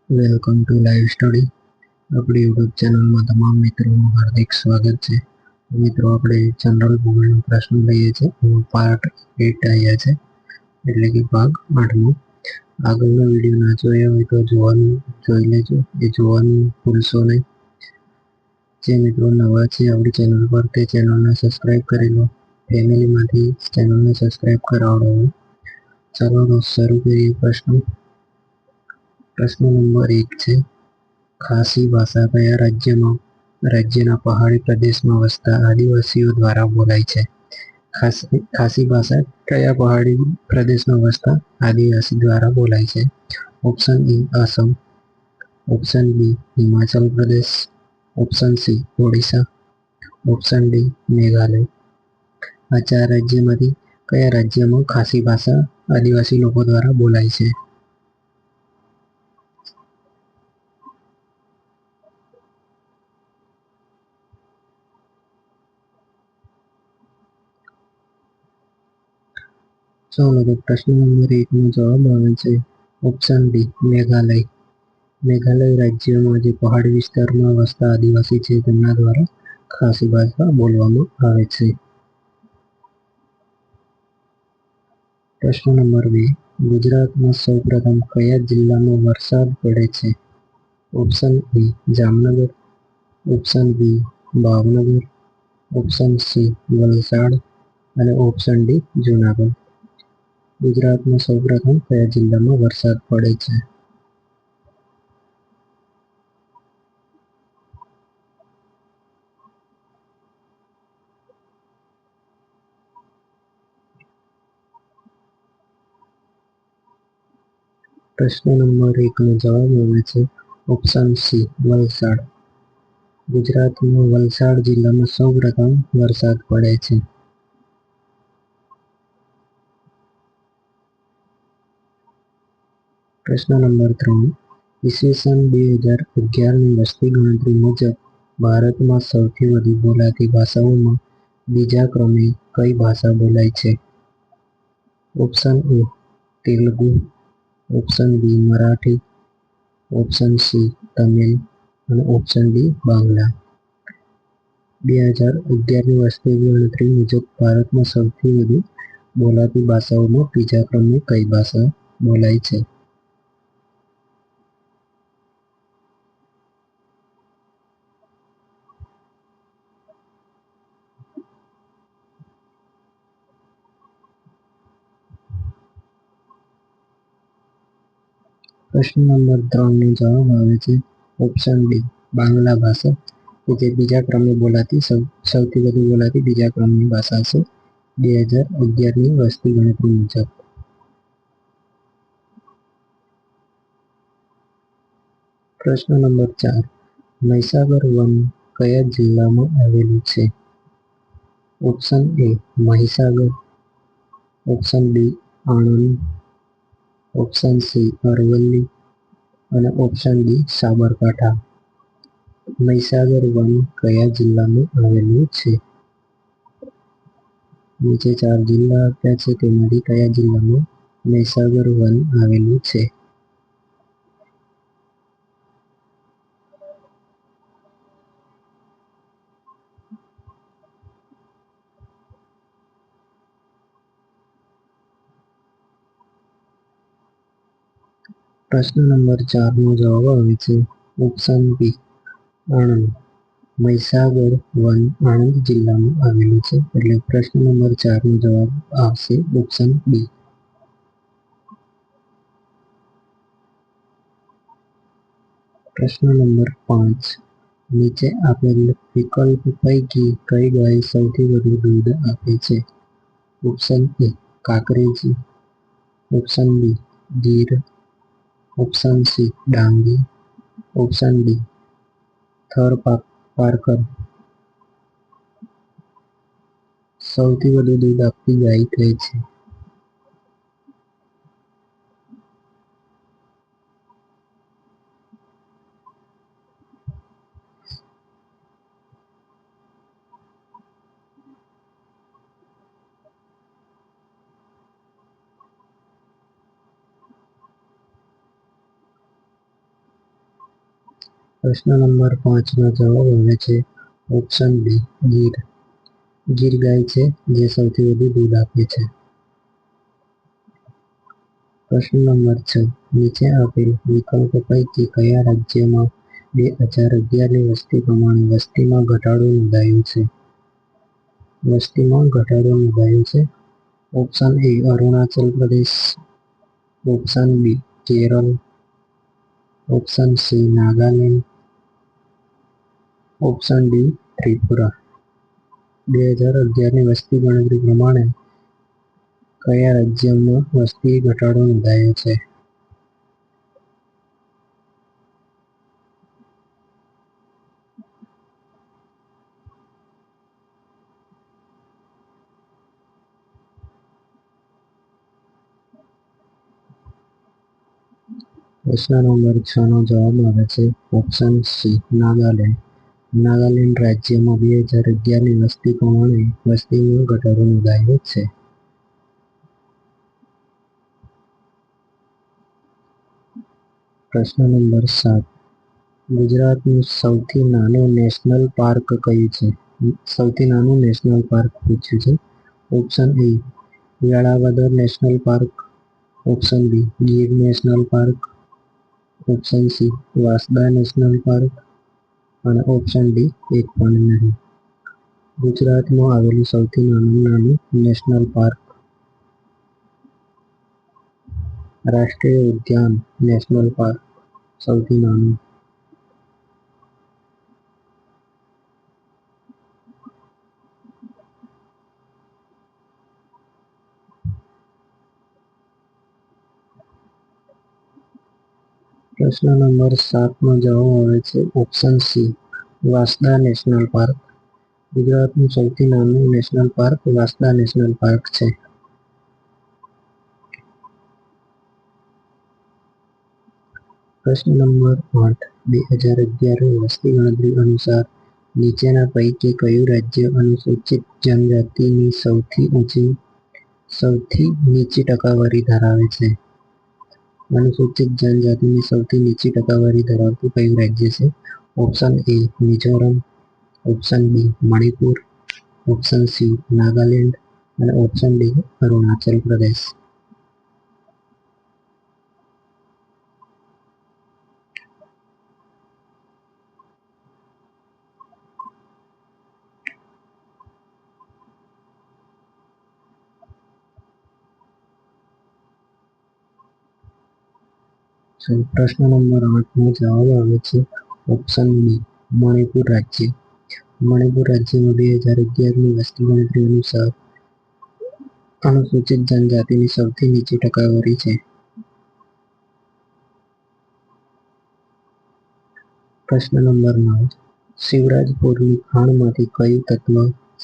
Welcome to live study. આપણી YouTube ચેનલમાં તમામ મિત્રોનું હાર્દિક સ્વાગત છે. મિત્રો, આપણે જનરલ ભૂગોળનો પ્રશ્ન લઈએ છીએ. એનો પાર્ટ 8 આવ્યા છે, એટલે કે ભાગ 8મો. આગળનો વિડીયો ના જોયો હોય તો જોઈ લેજો. એ જોવાનું ભૂલશો નહીં. જે મિત્રો નવા છે આપણી ચેનલ પર, તે ચેનલને સબસ્ક્રાઈબ કરી લો. ફેમિલીમાંથી ચેનલને સબસ્ક્રાઈબ કરાવડો. ચાલો તો શરૂ કરીએ પ્રશ્ન. પ્રશ્ન નંબર 1 છે, ખાસી ભાષા કયા રાજ્યના પહાડી પ્રદેશમાં વસતા આદિવાસીઓ દ્વારા બોલાય છે? ખાસી ભાષા કયા પહાડી પ્રદેશમાં વસતા આદિવાસી દ્વારા બોલાય છે? Option A Assam, option B Himachal Pradesh, option C Odisha, option D Meghalaya. આ 4 રાજ્યમાંથી કયા રાજ્યમાં ખાસી ભાષા આદિવાસી લોકો દ્વારા બોલાય છે? ચાલો તો પ્રશ્ન નંબર 1 નો જવાબ આવે છે ઓપ્શન ડી મેઘાલય. મેઘાલય રાજ્યમાં જે પહાડી વિસ્તારમાં વસતા આદિવાસી છે તેમના દ્વારા ખાસી ભાષા બોલવામાં આવે છે. પ્રશ્ન નંબર 2, ગુજરાતમાં સૌપ્રથમ કયા જિલ્લામાં વરસાદ પડે છે? Option A Jamnagar, option B Bhavnagar, option C Valsad અને ઓપ્શન ડી જૂનાગઢ. ગુજરાતમાં સૌપ્રથમ કયા જિલ્લામાં વરસાદ પડે છે? પ્રશ્ન નંબર 1 નો જવાબ આવે છે ઓપ્શન સી વલસાડ. ગુજરાતમાં વલસાડ જિલ્લામાં સૌપ્રથમ વરસાદ પડે છે. પ્રશ્ન નંબર 3, ઈસવીસન 2011ની વસ્તી ગણતરી મુજબ ભારતમાં સૌથી વધુ બોલાતી ભાષાઓમાં બીજા ક્રમે કઈ ભાષા બોલાય છે? Option A Telugu, option B Marathi, option C Tamil અને ઓપ્શન ડી બાંગ્લા. 2011ની વસ્તી ગણતરી મુજબ ભારતમાં સૌથી વધુ બોલાતી ભાષાઓમાં બીજા ક્રમે કઈ ભાષા બોલાય છે? પ્રશ્ન નંબર 3 નો જવાબ આવે છે ઓપ્શન ડી બાંગ્લા ભાષા, કે જે બીજા ક્રમે બોલાતી સૌથી વધુ બોલાતી બીજા ક્રમની ભાષા છે 2011ની વસ્તી ગણતરી મુજબ. પ્રશ્ન નંબર 4, મહીસાગર વન કયા જિલ્લામાં આવેલું છે? Option A Mahisagar, option B Anand, option C Aravalli અને ઓપ્શન ડી સાબરકાંઠા. મહીસાગર વન કયા જિલ્લામાં આવેલું છે? નીચે 4 જિલ્લા આપ્યા છે, તેમાંથી કયા જિલ્લામાં મહીસાગર વન આવેલું છે? પ્રશ્ન નંબર 4 નો જવાબ આવે છે ઓપ્શન બી આણંદ. મહીસાગર વન આણંદ જિલ્લામાં આવેલું છે, એટલે પ્રશ્ન નંબર 4 નો જવાબ આવશે ઓપ્શન બી. પ્રશ્ન નંબર 5, નીચે આપેલ વિકલ્પ પૈકી કઈ ગાય સૌથી વધુ દૂધ આપે છે? Option A Kankreji, option B Gir, option C Dangi, option D Tharparkar. સૌથી વધુ દૂધ આપતી ગાય કઈ છે? પ્રશ્ન નંબર 5નો જવાબ આવે છે ઓપ્શન બી ગીર. ગીર ગાય છે જે સૌથી વધુ દૂધ આપે છે. પ્રશ્ન નંબર 6, નીચે આપેલ વિકલ્પો પૈકી કયા રાજ્યમાં 2011ની વસ્તી પ્રમાણે વસ્તીમાં ઘટાડો નોંધાયો છે? વસ્તીમાં ઘટાડો નોંધાયો છે. Option A Arunachal Pradesh, option B Kerala, option C Nagaland, option D Tripura. 2011ની વસ્તી ગણતરી પ્રમાણે કયા રાજ્યમાં વસ્તી ઘટાડો નોંધાયો છે? પ્રશ્ન નંબર 6નો જવાબ આવે છે ઓપ્શન સી નાગાલેન્ડ. નાગાલેન્ડ રાજ્યમાં 2011ની વસ્તી પ્રમાણે વસ્તીમાં ઘટાડો નોંધાયો છે. પ્રશ્ન નંબર 7, ગુજરાતનું સૌથી નાનું નેશનલ પાર્ક કયું છે? સૌથી નાનું નેશનલ પાર્ક પૂછ્યું છે. Option A Velavadar national park, option B Gir national park, option C Vansda national park અને ઓપ્શન ડી એક પણ નહીં. ગુજરાતમાં આવેલું સૌથી નાનું નેશનલ પાર્ક, રાષ્ટ્રીય ઉદ્યાન, નેશનલ પાર્ક સૌથી નાનું. પ્રશ્ન નંબર 7નો જવાબ આવે છે option C Vansda national park. ગુજરાતનું સૌથી નાનું national park Vansda national park છે. પ્રશ્ન નંબર 8, 2011ની વસ્તી ગણતરી અનુસાર નીચેના પૈકી કયું રાજ્ય અનુસૂચિત જનજાતિની સૌથી નીચી ટકાવારી ધરાવે છે? અનુસૂચિત જનજાતિની સૌથી નીચી ટકાવારી ધરાવતું કયું રાજ્ય છે? Option A Mizoram, option B Manipur, option C Nagaland અને ઓપ્શન ડી અરુણાચલ પ્રદેશ. પ્રશ્ન નંબર 8નો જવાબ આવે છે ઓપ્શન બી મણિપુર રાજ્ય. મણિપુર રાજ્યમાં 2011ની વસ્તી ગણતરી અનુસાર અનુસૂચિત જનજાતિની સૌથી નીચી ટકાવારી છે. પ્રશ્ન નંબર 9, શિવરાજપુરની ખાણમાંથી કયું તત્વ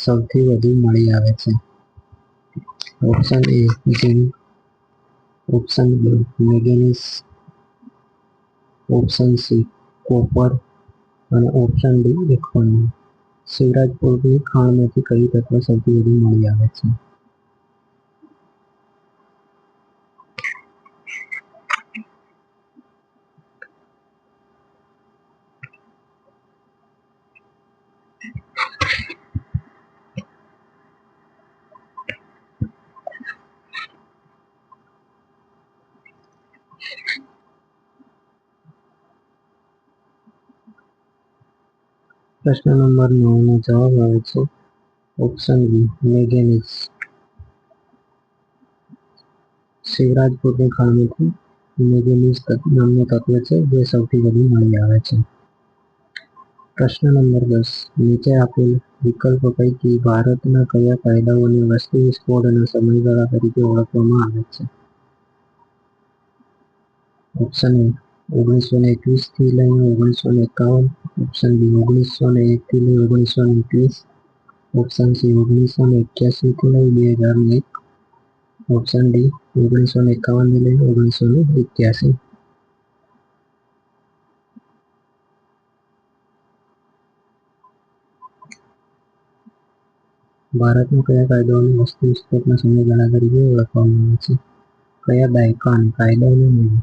સૌથી વધુ મળી આવે છે? Option A zinc, option B manganese, option C copper અને ઓપ્શન ડી એક પણ નહીં. શિવરાજપુરની ખાણમાંથી કયું તત્વ સૌથી વધુ મળી આવે છે? પ્રશ્ન નંબર 9નો જવાબ આવે છે ઓપ્શન બી મેંગેનીઝ. શિવરાજપુરની ખાણમાંથી મેંગેનીઝ નામનું તત્વ છે જે સૌથી વધુ મળી આવે છે. પ્રશ્ન નંબર 10, નીચે આપેલ વિકલ્પો પૈકી ભારતના કયા કાયદાઓને વસ્તી વિસ્ફોટના સમયગાળા તરીકે ઓળખવામાં આવે છે? ઓપ્શન એ 1921 થી લઈને 1951, ઓપ્શન બી 1901 થી લઈ 1921, ઓપ્શન સી 1981 થી લઈ 2001, ઓપ્શન ડી 1951 થી લઈ 1981. ભારતમાં કયા કાયદાઓને વસ્તી વિસ્ફોટના સમયગાળા તરીકે ઓળખવામાં આવે છે? કયા દાયકાના કાયદાઓને નહીં.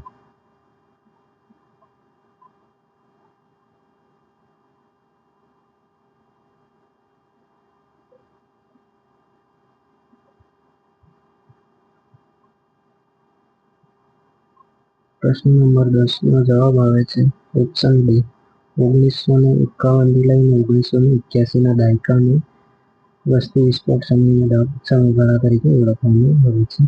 પ્રશ્ન નંબર 10 નો જવાબ આવે છે ઓપ્શન બી 1951 થી લઈને 1981 ના દાયકાની વસ્તી વિસ્ફોટ સમયગાળા તરીકે ઓળખવામાં આવે છે.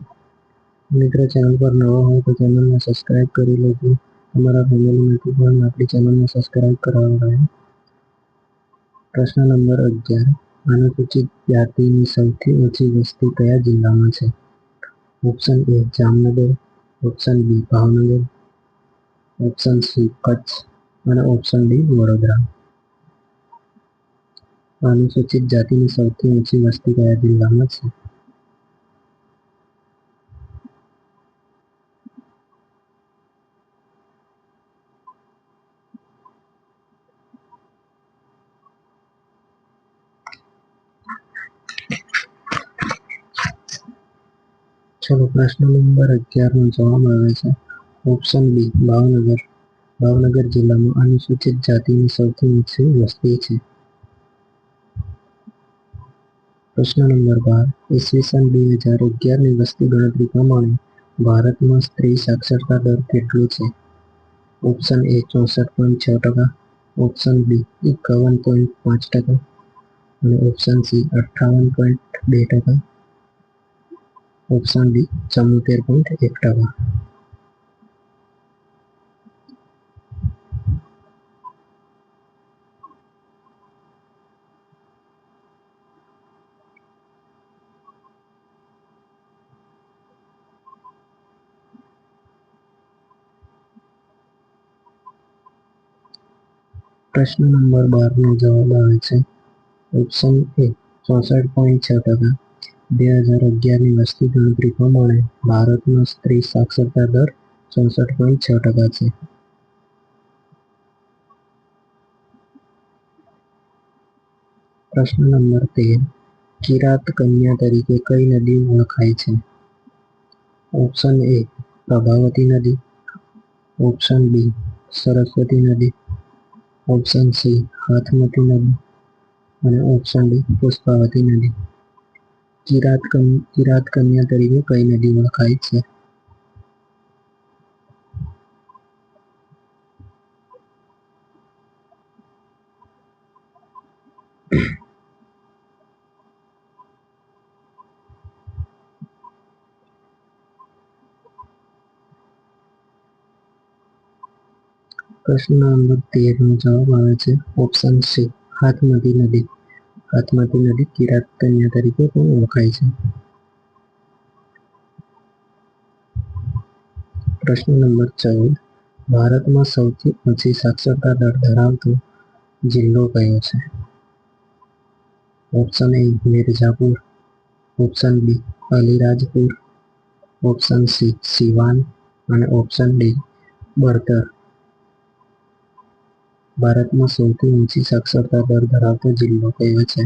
મિત્રો, ચેનલ પર નવા હોય તો ચેનલને સબસ્ક્રાઇબ કરી લેજો. તમારા ફેમિલીમાંથી પણ આપણી ચેનલને સબસ્ક્રાઇબ કરાવડાવો. પ્રશ્ન નંબર 11 અનુસૂચિત જાતિની સૌથી ઓછી વસ્તી કયા જિલ્લામાં છે? Option A Jamnagar, option B Bhavnagar, option C Kutch અને ઓપ્શન ડી વડોદરા. અનુસૂચિત જાતિની સૌથી ઓછી વસ્તી કયા જિલ્લામાં છે? ચલો, પ્રશ્ન નંબર 11 નો જવાબ આવે છે ઓપ્શન બી ભાવનગર. ભાવનગર જિલ્લામાં અનુસૂચિત જાતિની સૌથી ઓછી વસ્તી છે. પ્રશ્ન નંબર 12 ઈસવીસન 2011 ની વસ્તી ગણતરી પ્રમાણે ભારતમાં સ્ત્રી સાક્ષરતા દર કેટલો છે? ઓપ્શન એ 64.6%, ઓપ્શન બી 51.5% અને ઓપ્શન સી 58.2%, ઓપ્શન ડી 74.1%. પ્રશ્ન નંબર 12 નો જવાબ આવે છે ઓપ્શન એ 64.6%. 2011 ની વસ્તી ગણતરી પ્રમાણે ભારતમાં સ્ત્રી સાક્ષરતા દર 64.6% છે. પ્રશ્ન નંબર 13 કિરાત કન્યા તરીકે કઈ નદી ઓળખાય છે? ઓપ્શન એ પ્રભાવતી નદી, ઓપ્શન બી સરસ્વતી નદી, ઓપ્શન સી હાથમતી નદી અને ઓપ્શન ડી પુષ્પાવતી નદી. કિરાત કન્યા તરીકે કઈ નદી ઓળખાય છે? પ્રશ્ન નંબર 13 નો જવાબ આવે છે ઓપ્શન સી હાથમતી નદી. હાથમતી નદી કિરાત કન્યા તરીકે પણ ઓળખાય છે. પ્રશ્ન નંબર 14 ભારતમાં સૌથી ઓછી સાક્ષરતા દર ધરાવતો જિલ્લો કયો છે? Option A Mirzapur, option B Alirajpur, option C Siwan અને ઓપ્શન ડી બરતર. ભારતમાં સૌથી ઓછી સાક્ષરતા દર ધરાવતો જિલ્લો કયો છે?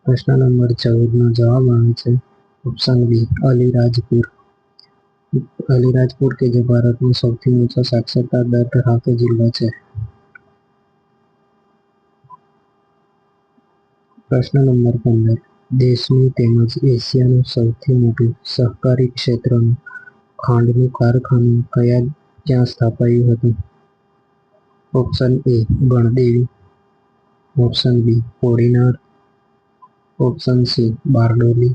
પ્રશ્ન નંબર 14 નો જવાબ આવે છે ઓપ્શન બી અલીરાજપુર. અલીરાજપુર કે જે ભારતનો સૌથી ઓછો સાક્ષરતા દર ધરાવતો જિલ્લો છે. પ્રશ્ન નંબર 15 દેશનું તેમજ એશિયાનું સૌથી મોટું સહકારી ક્ષેત્રનું ખાંડનું કારખાનું ક્યાં સ્થાપાયું હતું? Option A Gandevi, option B Kodinar, option C Bardoli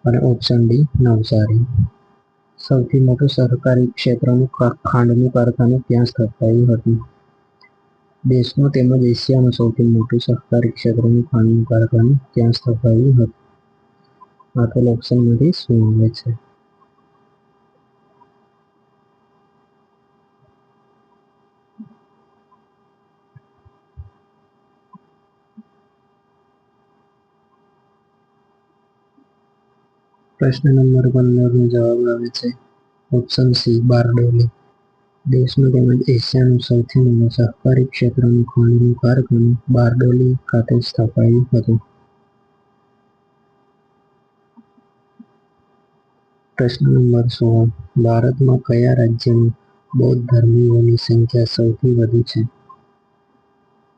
અને ઓપ્શન ડી નવસારી. સૌથી મોટું સહકારી ક્ષેત્રનું ખાંડનું કારખાનું ક્યાં સ્થાપાયું હતું? દેશનું તેમજ એશિયાનું સૌથી મોટું સહકારી ક્ષેત્રનું ખાંડનું કારખાનું ક્યાં સ્થાપાયું હતું? આપેલ ઓપ્શનમાંથી શું આવે છે? પ્રશ્ન નંબર 15 નો જવાબ આવે છે ઓપ્શન સી બારડોલી. દેશનું તેમજ એશિયાનું સૌથી મોટું સહકારી ક્ષેત્રનું ખાંડનું કારખાનું બારડોલી ખાતે સ્થાપાયું હતું. પ્રશ્ન નંબર 16. ભારતમાં કયા રાજ્યમાં બૌદ્ધ ધર્મીઓની સંખ્યા સૌથી વધુ છે?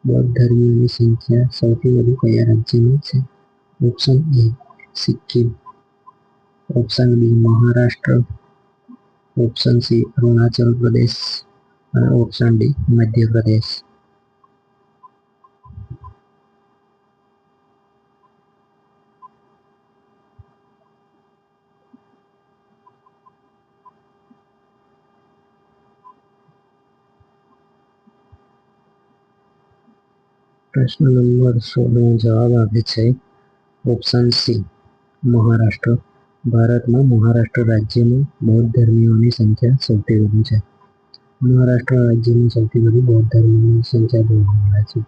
બૌદ્ધ ધર્મીઓની સંખ્યા સૌથી વધુ કયા રાજ્યમાં છે? Option A Sikkim, option B Maharashtra, option C Arunachal Pradesh અને ઓપ્શન ડી મધ્યપ્રદેશ. પ્રશ્ન નંબર 16 નો જવાબ આવે છે ઓપ્શન સી મહારાષ્ટ્ર. ભારતમાં મહારાષ્ટ્ર રાજ્યમાં બૌદ્ધ ધર્મીઓની સંખ્યા સૌથી વધુ છે. મહારાષ્ટ્ર રાજ્યમાં સૌથી વધુ બૌદ્ધ ધર્મીઓની સંખ્યા જોવા મળે છે.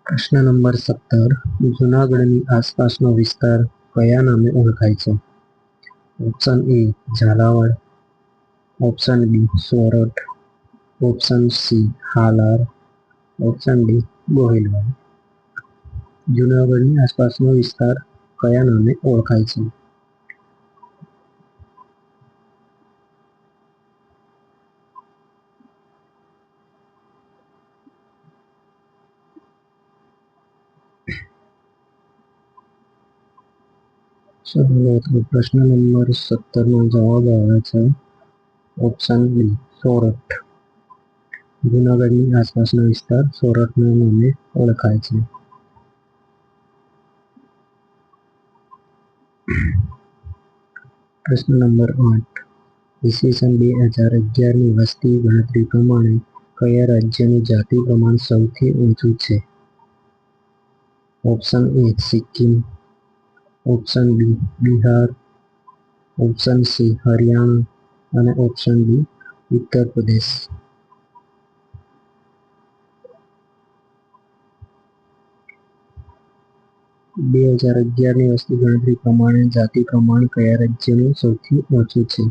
પ્રશ્ન નંબર 17. જૂનાગઢની આસપાસનો વિસ્તાર કયા નામે ઓળખાય છે? Option A Jhalawad, option B Sorath, option C Halar, option D Gohilwad. જૂનાગઢની આસપાસનો વિસ્તાર કયા નામે ઓળખાય છે? પ્રશ્ન નંબર 17 નો જવાબ આવે છે ઓપ્શન બી સોરઠ. જૂનાગઢની આસપાસનો વિસ્તાર સોરઠના નામે ઓળખાય છે. પ્રશ્ન નંબર 8. ઈસવીસન 2011ની વસ્તી ગણતરી પ્રમાણે કયા રાજ્યનું જાતિ પ્રમાણ સૌથી ઊંચું છે? Option A Sikkim, option B Bihar, option C Haryana અને ઓપ્શન ડી ઉત્તર પ્રદેશ. બે 2011ની વસ્તી ગણતરી પ્રમાણે જાતિ પ્રમાણ કયા રાજ્યનું સૌથી ઓછું છે?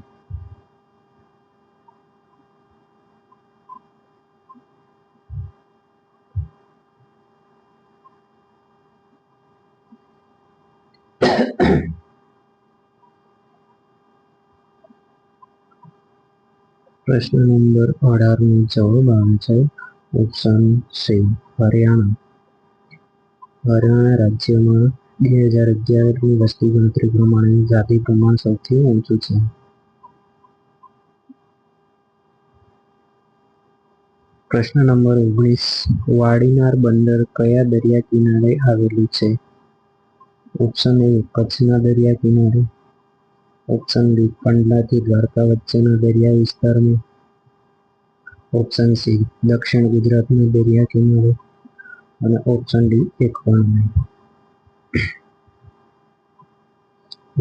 પ્રશ્ન નંબર 18 નો જવાબ આવે છે ઓપ્શન સી હરિયાણા. હરિયાણા રાજ્યમાં 2011ની વસ્તી ગણતરી પ્રમાણે જાતિ પ્રમાણ સૌથી ઊંચું છે. પ્રશ્ન નંબર 19. વાડીનાર બંદર કયા દરિયા કિનારે આવેલું છે? ઓપ્શન એ કચ્છના દરિયા કિનારે, ઓપ્શન બી કંડલાથી દ્વારકા વચ્ચેના દરિયા વિસ્તારમાં, ઓપ્શન સી દક્ષિણ ગુજરાતના દરિયા કિનારે અને ઓપ્શન ડી એક પણ નહીં.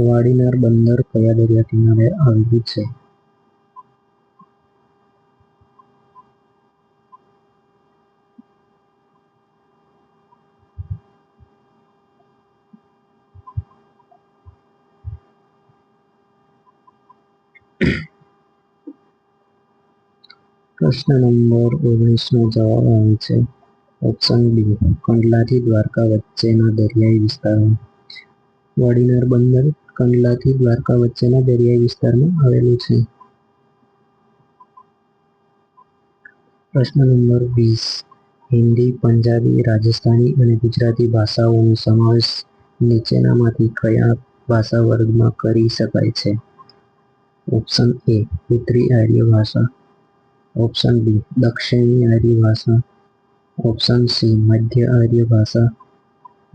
વાડીનાર બંદર કયા દરિયા કિનારે આવેલું છે? પ્રશ્ન નંબર 19 નો જવાબ આવે છે ઓપ્શન બી કંડલાથી દ્વારકા વચ્ચેના દરિયાઈ વિસ્તારમાં. વાડીનાર બંદર કંડલાથી દ્વારકા વચ્ચેના દરિયાઈ વિસ્તારમાં આવેલું છે. પ્રશ્ન નંબર 20. હિન્દી, પંજાબી, રાજસ્થાની અને ગુજરાતી ભાષાઓનો સમાવેશ નીચેનામાંથી કયા ભાષા વર્ગમાં કરી શકાય છે? ઓપ્શન એ ઉત્તરી આર્ય ભાષા, ઓપ્શન બી દક્ષિણી આર્ય ભાષા, ઓપ્શન સી મધ્ય આર્ય ભાષા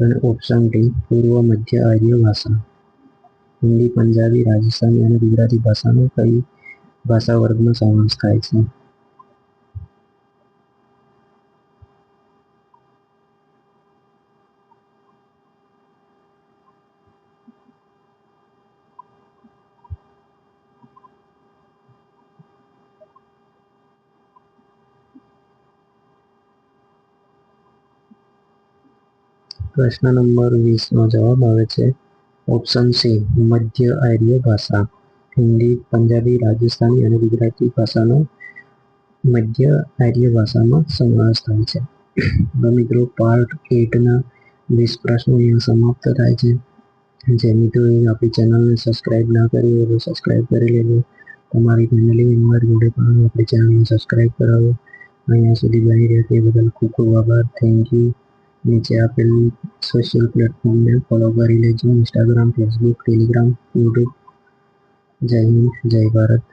અને ઓપ્શન ડી પૂર્વ મધ્ય આર્ય ભાષા. હિન્દી, પંજાબી, રાજસ્થાની અને ગુજરાતી ભાષાનો કઈ ભાષા વર્ગમાં સમાવેશ થાય છે? પ્રશ્ન નંબર 20 નો જવાબ આવે છે ઓપ્શન સી મધ્ય આર્ય ભાષા. હિન્દી, પંજાબી, રાજસ્થાની અને ગુજરાતી ભાષાનો મધ્ય આર્ય ભાષામાં સમાવેશ થાય છે. તો મિત્રો પાર્ટ 8 ના 20 પ્રશ્નો અહીંયા સમાપ્ત થાય છે. જે મિત્રોએ આપણી ચેનલને સબસ્ક્રાઈબ ના કરી હોય તો સબસ્ક્રાઈબ કરી લેજો. તમારી ફેમિલી મેમ્બર જોડે પણ આપણી ચેનલને સબસ્ક્રાઈબ કરાવો. અહીંયા સુધી બની રહ્યા તે બદલ ખૂબ ખૂબ આભાર. Thank you. નીચે આપેલ સોશિયલ પ્લેટફોર્મને ફોલો કરી લેજો: ઇન્સ્ટાગ્રામ, ફેસબુક, ટેલિગ્રામ, યુટ્યુબ. જય હિન્દ, જય ભારત.